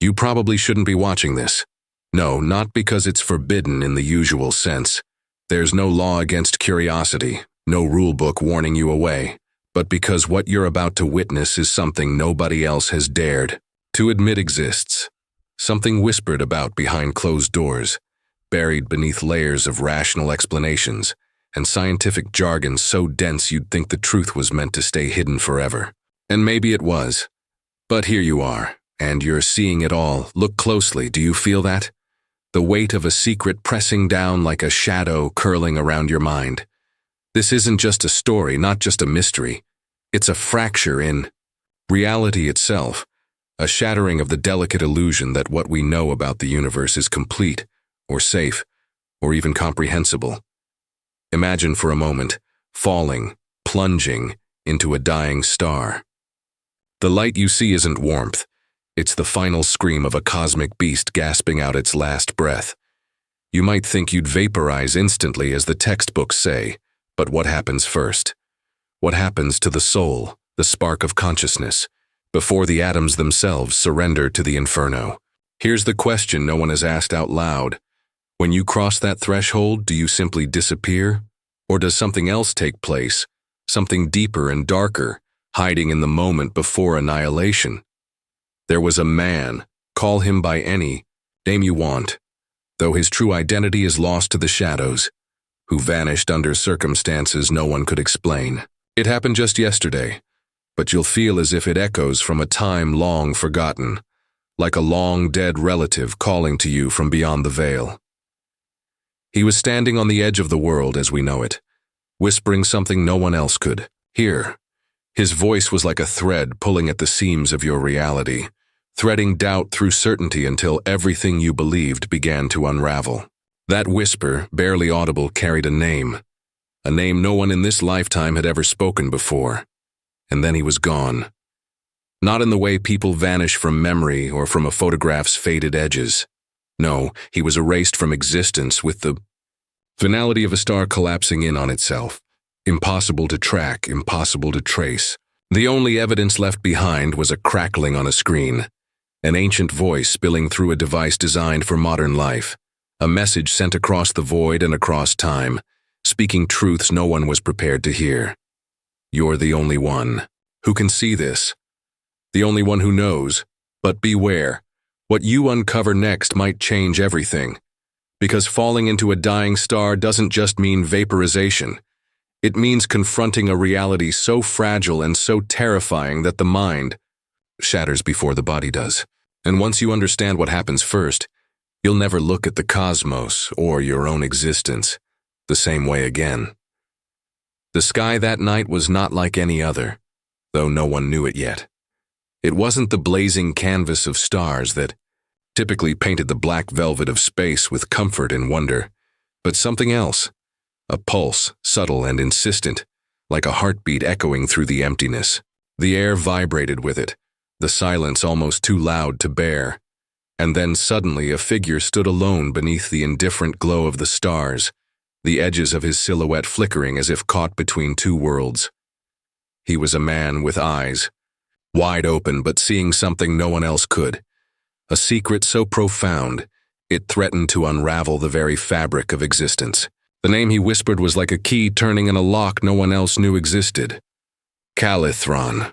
You probably shouldn't be watching this. No, not because it's forbidden in the usual sense. There's no law against curiosity, no rule book warning you away, but because what you're about to witness is something nobody else has dared to admit exists. Something whispered about behind closed doors, buried beneath layers of rational explanations, and scientific jargon so dense you'd think the truth was meant to stay hidden forever. And maybe it was. But here you are, and you're seeing it all. Look closely, do you feel that? The weight of a secret pressing down like a shadow curling around your mind. This isn't just a story, not just a mystery. It's a fracture in reality itself, a shattering of the delicate illusion that what we know about the universe is complete, or safe, or even comprehensible. Imagine for a moment, falling, plunging into a dying star. The light you see isn't warmth. It's the final scream of a cosmic beast gasping out its last breath. You might think you'd vaporize instantly, as the textbooks say, but what happens first? What happens to the soul, the spark of consciousness, before the atoms themselves surrender to the inferno? Here's the question no one has asked out loud. When you cross that threshold, do you simply disappear? Or does something else take place, something deeper and darker, hiding in the moment before annihilation? There was a man, call him by any name you want, though his true identity is lost to the shadows, who vanished under circumstances no one could explain. It happened just yesterday, but you'll feel as if it echoes from a time long forgotten, like a long-dead relative calling to you from beyond the veil. He was standing on the edge of the world as we know it, whispering something no one else could hear. His voice was like a thread pulling at the seams of your reality, threading doubt through certainty until everything you believed began to unravel. That whisper, barely audible, carried a name no one in this lifetime had ever spoken before. And then he was gone. Not in the way people vanish from memory or from a photograph's faded edges. No, he was erased from existence with the finality of a star collapsing in on itself. Impossible to track, impossible to trace. The only evidence left behind was a crackling on a screen, an ancient voice spilling through a device designed for modern life, a message sent across the void and across time, speaking truths no one was prepared to hear. You're the only one who can see this, the only one who knows, but beware. What you uncover next might change everything, because falling into a dying star doesn't just mean vaporization. It means confronting a reality so fragile and so terrifying that the mind shatters before the body does. And once you understand what happens first, you'll never look at the cosmos or your own existence the same way again. The sky that night was not like any other, though no one knew it yet. It wasn't the blazing canvas of stars that typically painted the black velvet of space with comfort and wonder, but something else. A pulse, subtle and insistent, like a heartbeat echoing through the emptiness. The air vibrated with it, the silence almost too loud to bear. And then suddenly a figure stood alone beneath the indifferent glow of the stars, the edges of his silhouette flickering as if caught between two worlds. He was a man with eyes, wide open but seeing something no one else could. A secret so profound, it threatened to unravel the very fabric of existence. The name he whispered was like a key turning in a lock no one else knew existed. Calithron.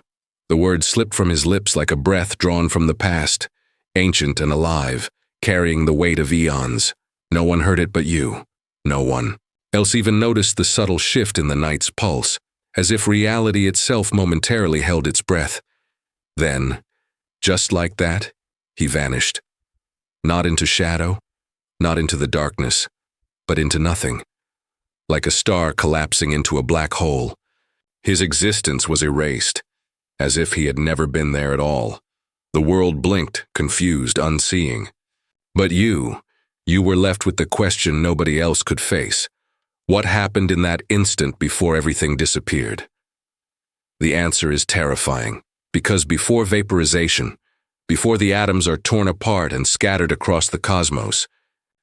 The word slipped from his lips like a breath drawn from the past, ancient and alive, carrying the weight of eons. No one heard it but you. No one else even noticed the subtle shift in the night's pulse, as if reality itself momentarily held its breath. Then, just like that, he vanished. Not into shadow, not into the darkness, but into nothing. Like a star collapsing into a black hole. His existence was erased, as if he had never been there at all. The world blinked, confused, unseeing. But you were left with the question nobody else could face. What happened in that instant before everything disappeared? The answer is terrifying, because before vaporization, before the atoms are torn apart and scattered across the cosmos,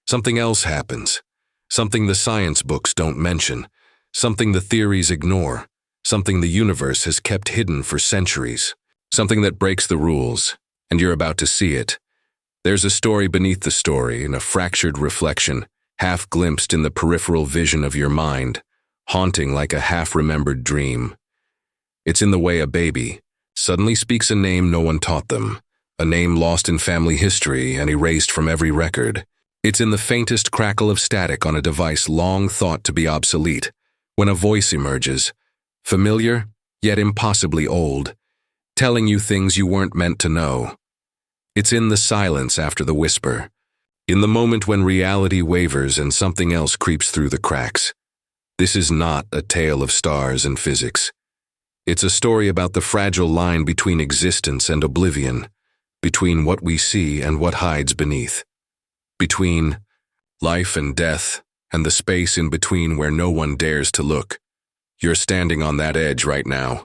something else happens. Something the science books don't mention, something the theories ignore, something the universe has kept hidden for centuries, something that breaks the rules, and you're about to see it. There's a story beneath the story, and a fractured reflection, half glimpsed in the peripheral vision of your mind, haunting like a half-remembered dream. It's in the way a baby suddenly speaks a name no one taught them, a name lost in family history and erased from every record. It's in the faintest crackle of static on a device long thought to be obsolete, when a voice emerges, familiar yet impossibly old, telling you things you weren't meant to know. It's in the silence after the whisper, in the moment when reality wavers and something else creeps through the cracks. This is not a tale of stars and physics. It's a story about the fragile line between existence and oblivion, between what we see and what hides beneath, between life and death and the space in between where no one dares to look. You're standing on that edge right now.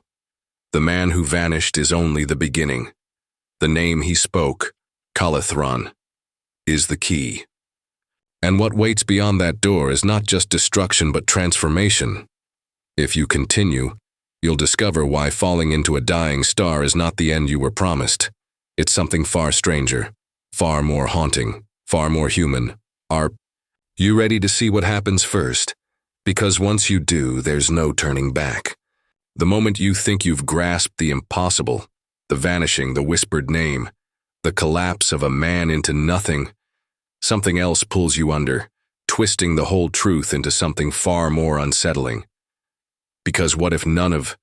The man who vanished is only the beginning. The name he spoke, Calathron, is the key. And what waits beyond that door is not just destruction but transformation. If you continue, you'll discover why falling into a dying star is not the end you were promised. It's something far stranger, far more haunting, far more human. Are you ready to see what happens first? Because once you do, there's no turning back. The moment you think you've grasped the impossible, the vanishing, the whispered name, the collapse of a man into nothing, something else pulls you under, twisting the whole truth into something far more unsettling. Because what if none of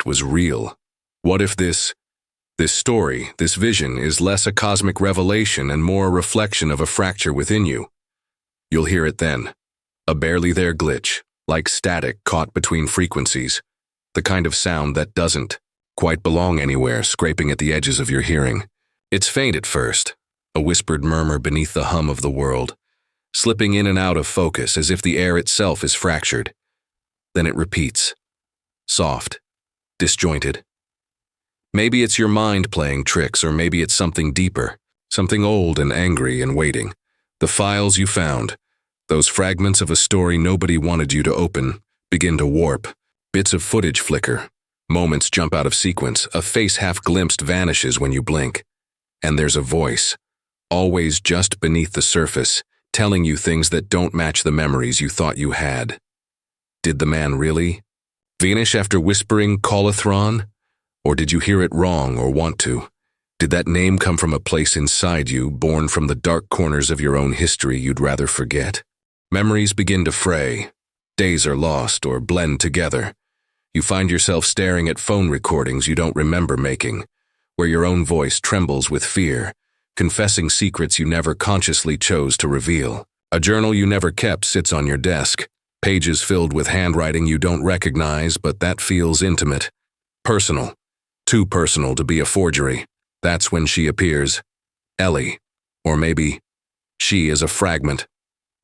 it was real? What if this story, this vision, is less a cosmic revelation and more a reflection of a fracture within you? You'll hear it then. A barely there glitch, like static caught between frequencies, the kind of sound that doesn't quite belong anywhere, scraping at the edges of your hearing. It's faint at first, a whispered murmur beneath the hum of the world, slipping in and out of focus as if the air itself is fractured. Then it repeats, soft, disjointed. Maybe it's your mind playing tricks, or maybe it's something deeper, something old and angry and waiting. The files you found, those fragments of a story nobody wanted you to open, begin to warp. Bits of footage flicker. Moments jump out of sequence. A face half glimpsed vanishes when you blink. And there's a voice, always just beneath the surface, telling you things that don't match the memories you thought you had. Did the man really vanish after whispering Calathron? Or did you hear it wrong or want to? Did that name come from a place inside you, born from the dark corners of your own history you'd rather forget? Memories begin to fray. Days are lost or blend together. You find yourself staring at phone recordings you don't remember making, where your own voice trembles with fear, confessing secrets you never consciously chose to reveal. A journal you never kept sits on your desk, pages filled with handwriting you don't recognize, but that feels intimate. Personal. Too personal to be a forgery. That's when she appears. Ellie. Or maybe she is a fragment.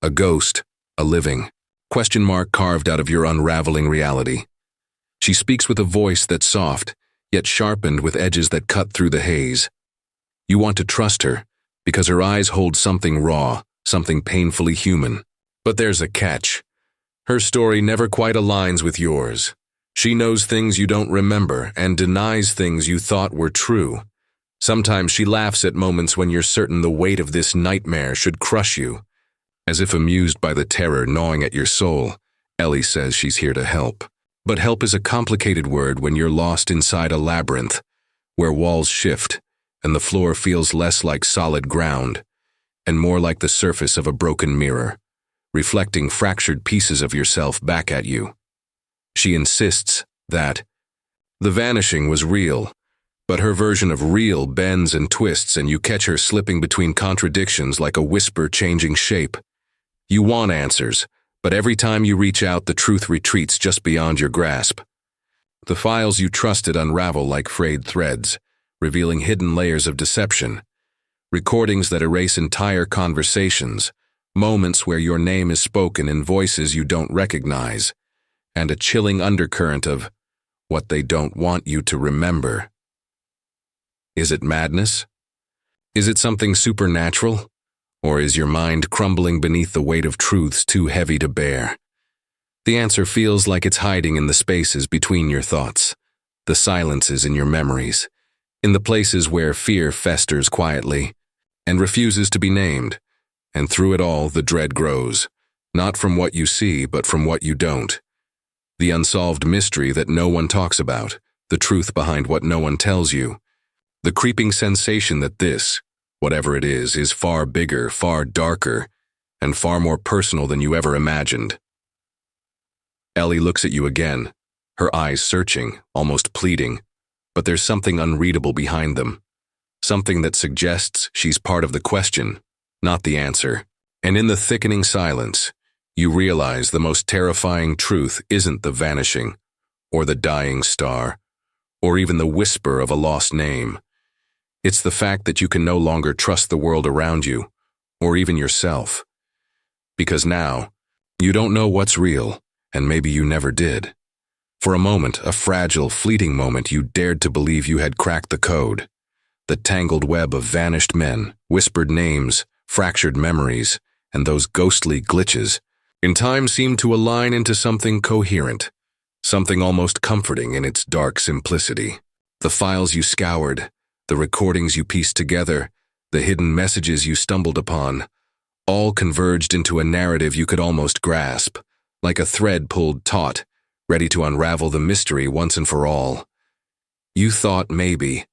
A ghost. A living question mark carved out of your unraveling reality. She speaks with a voice that's soft, yet sharpened with edges that cut through the haze. You want to trust her, because her eyes hold something raw, something painfully human. But there's a catch. Her story never quite aligns with yours. She knows things you don't remember and denies things you thought were true. Sometimes she laughs at moments when you're certain the weight of this nightmare should crush you. As if amused by the terror gnawing at your soul, Ellie says she's here to help. But help is a complicated word when you're lost inside a labyrinth, where walls shift and the floor feels less like solid ground and more like the surface of a broken mirror, reflecting fractured pieces of yourself back at you. She insists that the vanishing was real, but her version of real bends and twists, and you catch her slipping between contradictions like a whisper changing shape. You want answers, but every time you reach out, the truth retreats just beyond your grasp. The files you trusted unravel like frayed threads, revealing hidden layers of deception, recordings that erase entire conversations, moments where your name is spoken in voices you don't recognize, and a chilling undercurrent of what they don't want you to remember. Is it madness? Is it something supernatural? Or is your mind crumbling beneath the weight of truths too heavy to bear? The answer feels like it's hiding in the spaces between your thoughts, the silences in your memories, in the places where fear festers quietly. and refuses to be named. And through it all, the dread grows, not from what you see, but from what you don't. The unsolved mystery that no one talks about, the truth behind what no one tells you, the creeping sensation that this, whatever it is far bigger, far darker, and far more personal than you ever imagined. Ellie looks at you again, her eyes searching, almost pleading, but there's something unreadable behind them, something that suggests she's part of the question, not the answer. And in the thickening silence, you realize the most terrifying truth isn't the vanishing, or the dying star, or even the whisper of a lost name. It's the fact that you can no longer trust the world around you, or even yourself. Because now, you don't know what's real, and maybe you never did. For a moment, a fragile, fleeting moment, you dared to believe you had cracked the code. The tangled web of vanished men, whispered names, fractured memories, and those ghostly glitches, in time seemed to align into something coherent, something almost comforting in its dark simplicity. The files you scoured, the recordings you pieced together, the hidden messages you stumbled upon, all converged into a narrative you could almost grasp, like a thread pulled taut, ready to unravel the mystery once and for all. You thought maybe,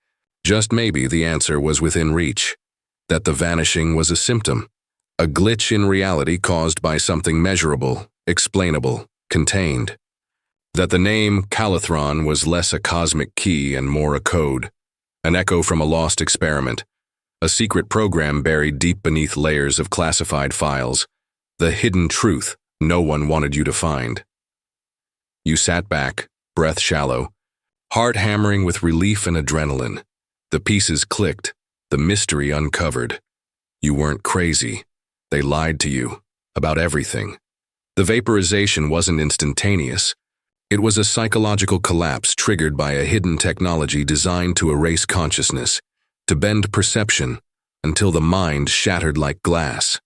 just maybe, the answer was within reach, that the vanishing was a symptom, a glitch in reality caused by something measurable, explainable, contained. That the name Calathron was less a cosmic key and more a code, an echo from a lost experiment, a secret program buried deep beneath layers of classified files, the hidden truth no one wanted you to find. You sat back, breath shallow, heart hammering with relief and adrenaline. The pieces clicked, the mystery uncovered. You weren't crazy. They lied to you about everything. The vaporization wasn't instantaneous. It was a psychological collapse triggered by a hidden technology designed to erase consciousness, to bend perception, until the mind shattered like glass.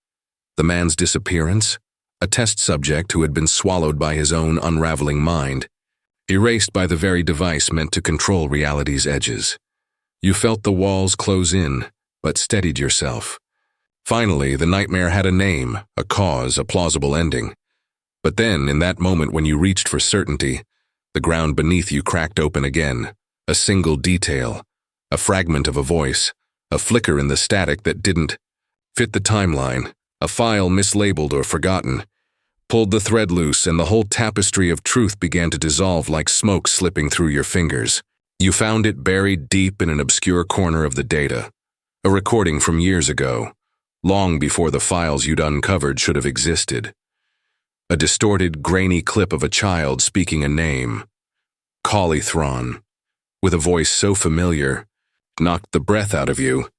The man's disappearance, a test subject who had been swallowed by his own unraveling mind, erased by the very device meant to control reality's edges. You felt the walls close in, but steadied yourself. Finally, the nightmare had a name, a cause, a plausible ending. But then, in that moment when you reached for certainty, the ground beneath you cracked open again, a single detail, a fragment of a voice, a flicker in the static that didn't fit the timeline, a file mislabeled or forgotten, pulled the thread loose, and the whole tapestry of truth began to dissolve like smoke slipping through your fingers. You found it buried deep in an obscure corner of the data, a recording from years ago, long before the files you'd uncovered should have existed. A distorted, grainy clip of a child speaking a name, Calathron, with a voice so familiar, knocked the breath out of you.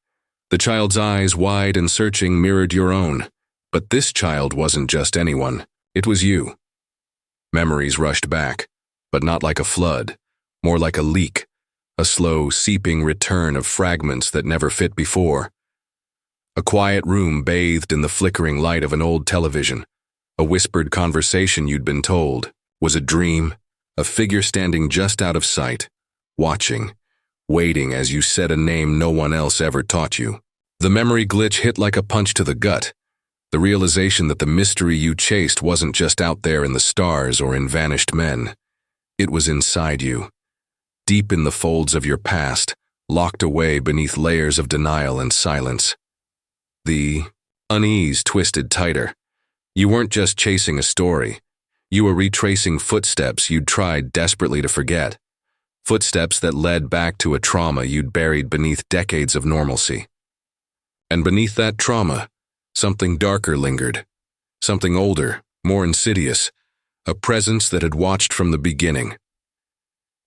The child's eyes, wide and searching, mirrored your own. But this child wasn't just anyone. It was you. Memories rushed back, but not like a flood, more like a leak, a slow, seeping return of fragments that never fit before. A quiet room bathed in the flickering light of an old television. A whispered conversation you'd been told was a dream, a figure standing just out of sight, watching, waiting as you said a name no one else ever taught you. The memory glitch hit like a punch to the gut, the realization that the mystery you chased wasn't just out there in the stars or in vanished men. It was inside you, deep in the folds of your past, locked away beneath layers of denial and silence. The unease twisted tighter. You weren't just chasing a story. You were retracing footsteps you'd tried desperately to forget. Footsteps that led back to a trauma you'd buried beneath decades of normalcy. And beneath that trauma, something darker lingered. Something older, more insidious. A presence that had watched from the beginning.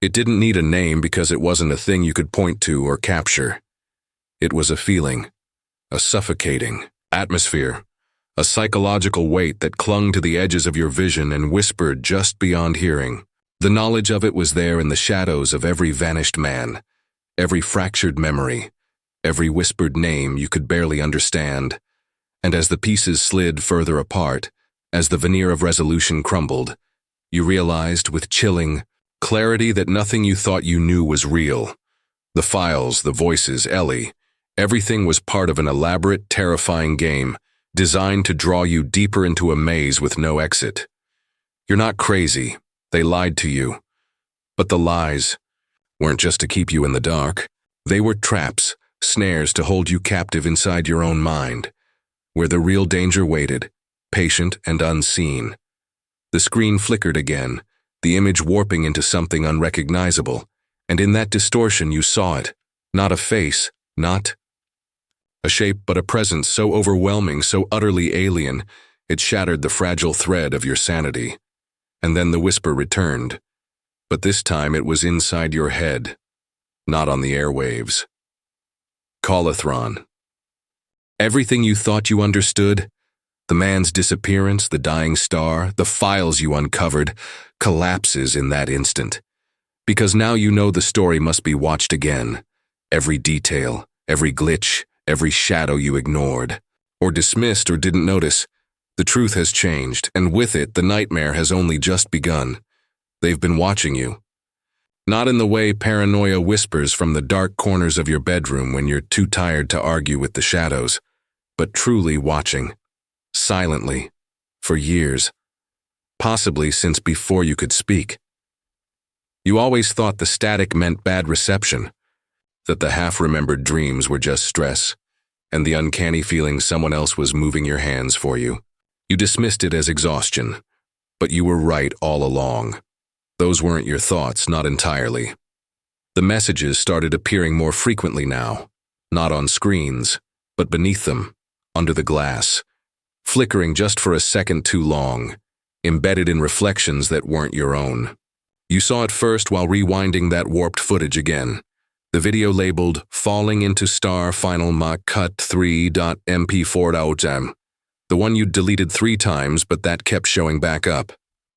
It didn't need a name because it wasn't a thing you could point to or capture. It was a feeling, a suffocating atmosphere, a psychological weight that clung to the edges of your vision and whispered just beyond hearing. The knowledge of it was there in the shadows of every vanished man, every fractured memory, every whispered name you could barely understand. And as the pieces slid further apart, as the veneer of resolution crumbled, you realized with chilling clarity that nothing you thought you knew was real. The files, the voices, Ellie, Everything was part of an elaborate, terrifying game, designed to draw you deeper into a maze with no exit. You're not crazy. They lied to you. But the lies weren't just to keep you in the dark. They were traps, snares to hold you captive inside your own mind, where the real danger waited, patient and unseen. The screen flickered again, the image warping into something unrecognizable, and in that distortion you saw it, not a face, not a shape, but a presence so overwhelming, so utterly alien, it shattered the fragile thread of your sanity. And then the whisper returned, but this time it was inside your head, not on the airwaves. Colathron. Everything you thought you understood, the man's disappearance, the dying star, the files you uncovered, collapses in that instant. Because now you know the story must be watched again. Every detail, every glitch, every shadow you ignored, or dismissed or didn't notice. The truth has changed, and with it, the nightmare has only just begun. They've been watching you. Not in the way paranoia whispers from the dark corners of your bedroom when you're too tired to argue with the shadows, but truly watching. Silently. For years. Possibly since before you could speak. You always thought the static meant bad reception, that the half-remembered dreams were just stress, and the uncanny feeling someone else was moving your hands for you. You dismissed it as exhaustion, but you were right all along. Those weren't your thoughts, not entirely. The messages started appearing more frequently now, not on screens, but beneath them, under the glass, flickering just for a second too long, embedded in reflections that weren't your own. You saw it first while rewinding that warped footage again. The video labeled Falling into Star Final Mach Cut 3.mp4.m. The one you'd deleted 3 times, but that kept showing back up.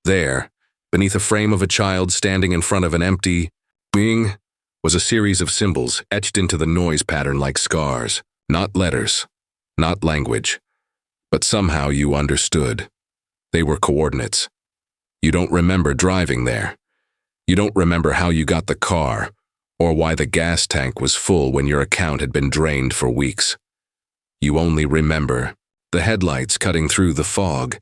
There, beneath a frame of a child standing in front of an empty wing, was a series of symbols etched into the noise pattern like scars. Not letters, not language. But somehow you understood. They were coordinates. You don't remember driving there. You don't remember how you got the car, or why the gas tank was full when your account had been drained for weeks. You only remember the headlights cutting through the fog,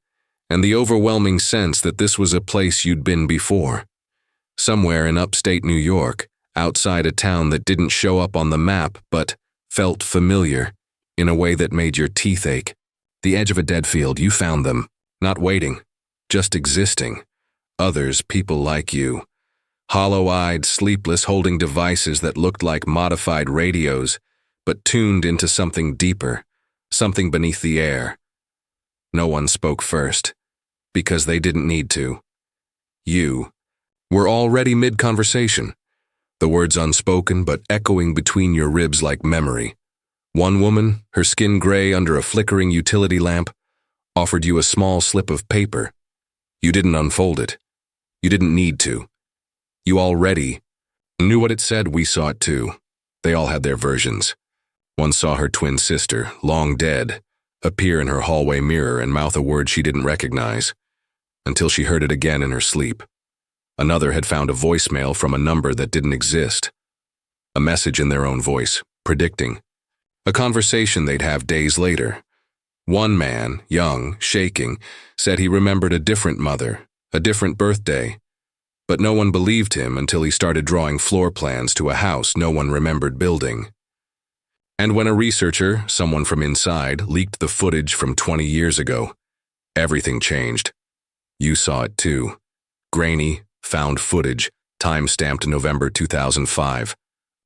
and the overwhelming sense that this was a place you'd been before. Somewhere in upstate New York, outside a town that didn't show up on the map but felt familiar, in a way that made your teeth ache. The edge of a dead field, you found them, not waiting, just existing. Others, people like you. Hollow-eyed, sleepless, holding devices that looked like modified radios, but tuned into something deeper, something beneath the air. No one spoke first, because they didn't need to. You were already mid-conversation, the words unspoken but echoing between your ribs like memory. One woman, her skin gray under a flickering utility lamp, offered you a small slip of paper. You didn't unfold it. You didn't need to. You already knew what it said. We saw it too. They all had their versions. One saw her twin sister, long dead, appear in her hallway mirror and mouth a word she didn't recognize, until she heard it again in her sleep. Another had found a voicemail from a number that didn't exist. A message in their own voice, predicting a conversation they'd have days later. One man, young, shaking, said he remembered a different mother, a different birthday. But no one believed him until he started drawing floor plans to a house no one remembered building. And when a researcher, someone from inside, leaked the footage from 20 years ago, everything changed. You saw it too. Grainy, found footage, time-stamped November 2005.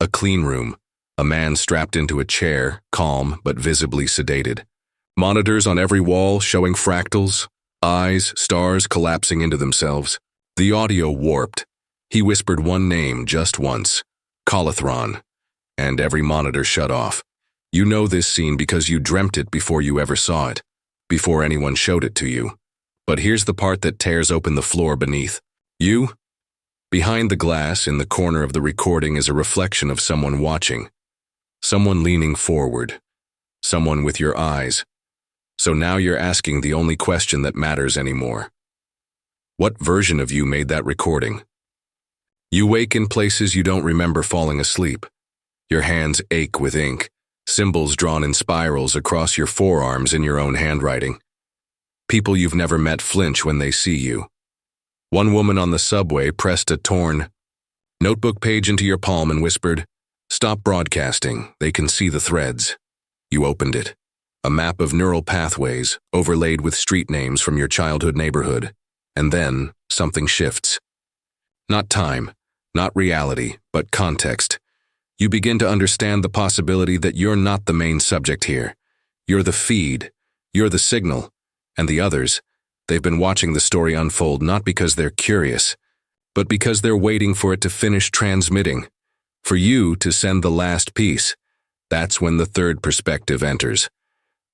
A clean room, a man strapped into a chair, calm but visibly sedated. Monitors on every wall showing fractals, eyes, stars collapsing into themselves. The audio warped. He whispered one name just once, Colathron, and every monitor shut off. You know this scene because you dreamt it before you ever saw it, before anyone showed it to you. But here's the part that tears open the floor beneath. You? Behind the glass, in the corner of the recording, is a reflection of someone watching. Someone leaning forward. Someone with your eyes. So now you're asking the only question that matters anymore. What version of you made that recording? You wake in places you don't remember falling asleep. Your hands ache with ink, Symbols drawn in spirals across your forearms in your own handwriting. People you've never met flinch when they see you. One woman on the subway pressed a torn notebook page into your palm and whispered, "Stop broadcasting, they can see the threads." You opened it. A map of neural pathways, overlaid with street names from your childhood neighborhood. And then, something shifts. Not time, not reality, but context. You begin to understand the possibility that you're not the main subject here. You're the feed, you're the signal, and the others, they've been watching the story unfold not because they're curious, but because they're waiting for it to finish transmitting, for you to send the last piece. That's when the third perspective enters.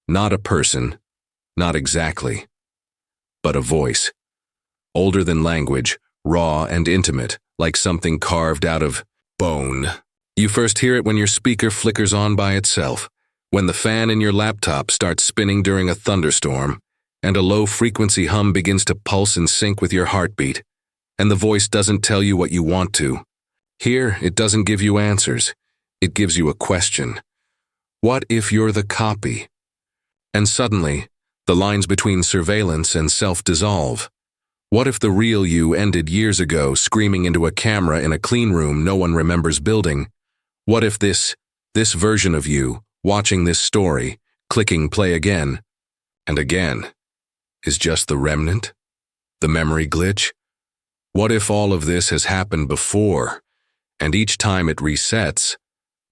Not a person, not exactly, but a voice. Older than language, raw and intimate, like something carved out of bone. You first hear it when your speaker flickers on by itself, when the fan in your laptop starts spinning during a thunderstorm, and a low-frequency hum begins to pulse in sync with your heartbeat, and the voice doesn't tell you what you want to. Here, it doesn't give you answers. It gives you a question. What if you're the copy? And suddenly, the lines between surveillance and self dissolve. What if the real you ended years ago screaming into a camera in a clean room no one remembers building? What if this version of you, watching this story, clicking play again, and again, is just the remnant? The memory glitch? What if all of this has happened before, and each time it resets,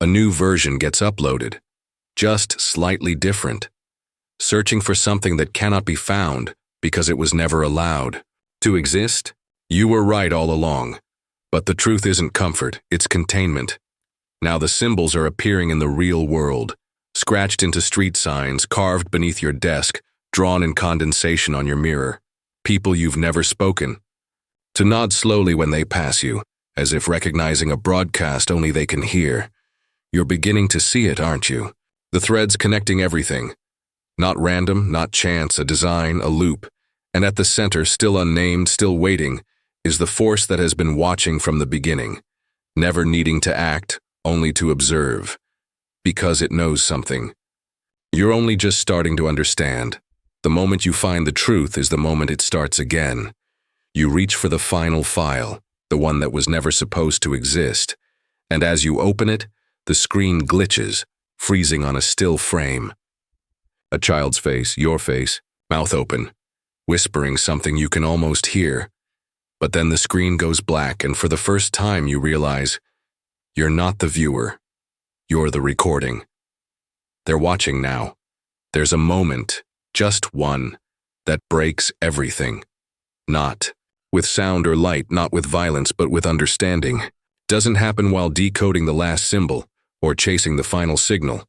a new version gets uploaded, just slightly different, searching for something that cannot be found because it was never allowed to exist? You were right all along, but the truth isn't comfort, it's containment. Now the symbols are appearing in the real world, scratched into street signs, carved beneath your desk, drawn in condensation on your mirror. People you've never spoken. To nod slowly when they pass you, as if recognizing a broadcast only they can hear. You're beginning to see it, aren't you? The threads connecting everything. Not random, not chance, a design, a loop. And at the center, still unnamed, still waiting, is the force that has been watching from the beginning, never needing to act, only to observe, because it knows something. You're only just starting to understand. The moment you find the truth is the moment it starts again. You reach for the final file, the one that was never supposed to exist, and as you open it, the screen glitches, freezing on a still frame. A child's face, your face, mouth open, whispering something you can almost hear. But then the screen goes black, and for the first time you realize you're not the viewer. You're the recording. They're watching now. There's a moment, just one, that breaks everything. Not with sound or light, not with violence, but with understanding. Doesn't happen while decoding the last symbol or chasing the final signal.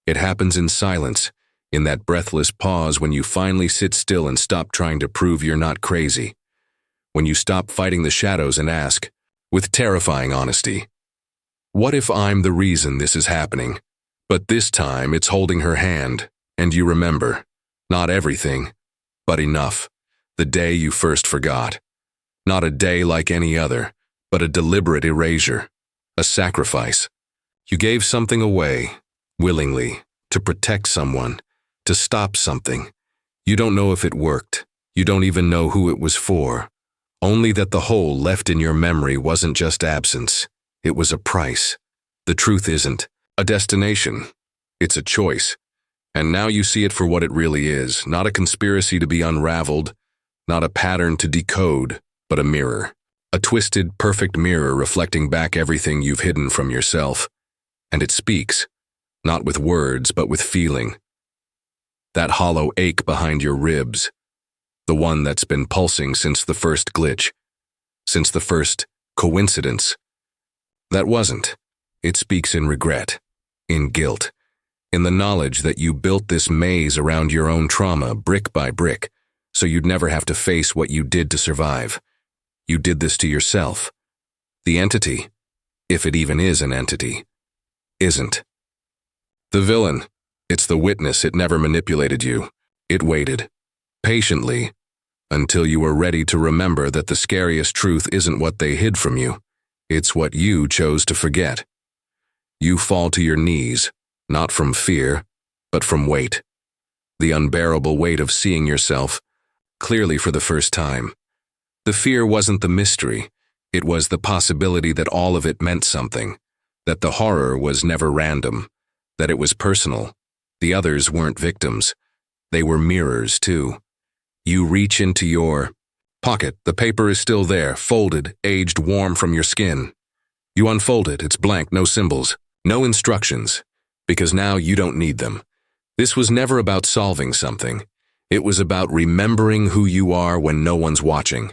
It happens in silence, in that breathless pause when you finally sit still and stop trying to prove you're not crazy. When you stop fighting the shadows and ask, with terrifying honesty, what if I'm the reason this is happening? But this time it's holding her hand, and you remember, not everything, but enough. The day you first forgot. Not a day like any other, but a deliberate erasure, a sacrifice. You gave something away, willingly, to protect someone, to stop something. You don't know if it worked. You don't even know who it was for. Only that the hole left in your memory wasn't just absence. It was a price. The truth isn't a destination. It's a choice. And now you see it for what it really is, not a conspiracy to be unraveled, not a pattern to decode, but a mirror. A twisted, perfect mirror reflecting back everything you've hidden from yourself. And it speaks, not with words, but with feeling. That hollow ache behind your ribs, the one that's been pulsing since the first glitch, since the first coincidence. That wasn't. It speaks in regret, in guilt, in the knowledge that you built this maze around your own trauma, brick by brick, so you'd never have to face what you did to survive. You did this to yourself. The entity, if it even is an entity, isn't. The villain, it's the witness. It never manipulated you. It waited, patiently, until you were ready to remember that the scariest truth isn't what they hid from you. It's what you chose to forget. You fall to your knees, Not from fear, but from weight. The unbearable weight of seeing yourself clearly for the first time. The fear wasn't the mystery. It was the possibility that all of it meant something, that the horror was never random, that it was personal. The others weren't victims. They were mirrors, too. You reach into your pocket. The paper is still there, folded, aged, warm from your skin. You unfold it. It's blank, no symbols, no instructions, because now you don't need them. This was never about solving something. It was about remembering who you are when no one's watching.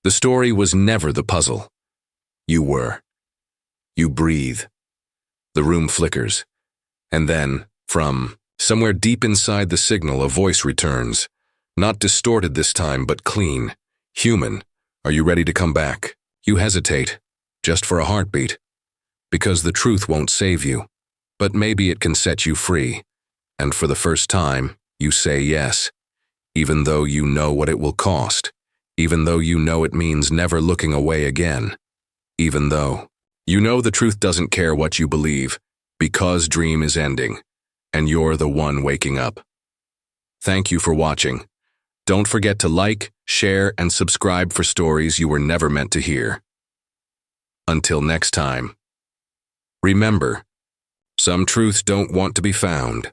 The story was never the puzzle. You were. You breathe. The room flickers. And then, from somewhere deep inside the signal, a voice returns. Not distorted this time, but clean. Human. Are you ready to come back? You hesitate, just for a heartbeat. Because the truth won't save you. But maybe it can set you free. And for the first time, you say yes. Even though you know what it will cost. Even though you know it means never looking away again. Even though you know the truth doesn't care what you believe, because dream is ending, and you're the one waking up. Thank you for watching. Don't forget to like, share, and subscribe for stories you were never meant to hear. Until next time. Remember, some truths don't want to be found.